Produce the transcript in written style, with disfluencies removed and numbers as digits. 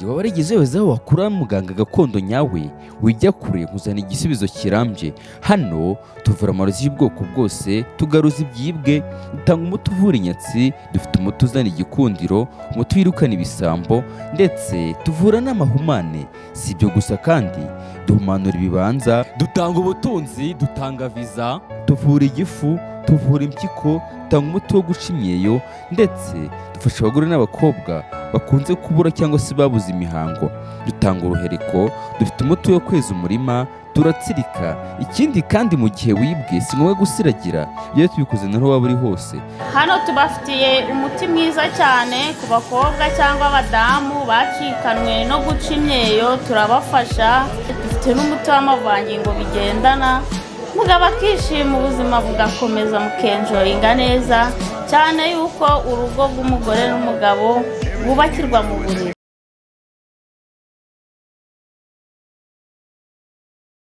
Waba warigeze wibaza aho wakura muganga gakondo nyawe wijya kure nkuzana igisubizo kirambye. Hano tuvura amarozi y'ubwoko bwose, tugaruza ibyibwe, dutanga umuti uvura inyatsi, dufite umuti uzana igikundiro, umuti wirukana ibisambo, ndetse tuvura n'amahumane. Si ibyo gusa kandi duhumanura ibibanza, dutanga ubutunzi, dutanga viza, tuvura igifu, tuvura impyiko, dutanga umuti wo guca imyeyo, ndetse dufasha abagore n'abakobwa bakunze kubura cyangwa se babuze imihango. Dutanga uruhereko, dufite umuti wo kweza umurima, turatsirika. Ikindi kandi mu gihe wibwe si ngombwa gusiragira, iyo tubikoze naho waba uri hose. Hano tubafitiye umuti mwiza cyane ku bakobwa cyangwa abadamu bacikanwe no guca imyeyo, turabafasha. Dufite n'umuti w'amavangingo bigendana, mugabo akishima, ubuzima bugakomeza, mukenjoyinga neza cyane, yuko urugo rw'umugore n'umugabo bubakirwa mu buriri.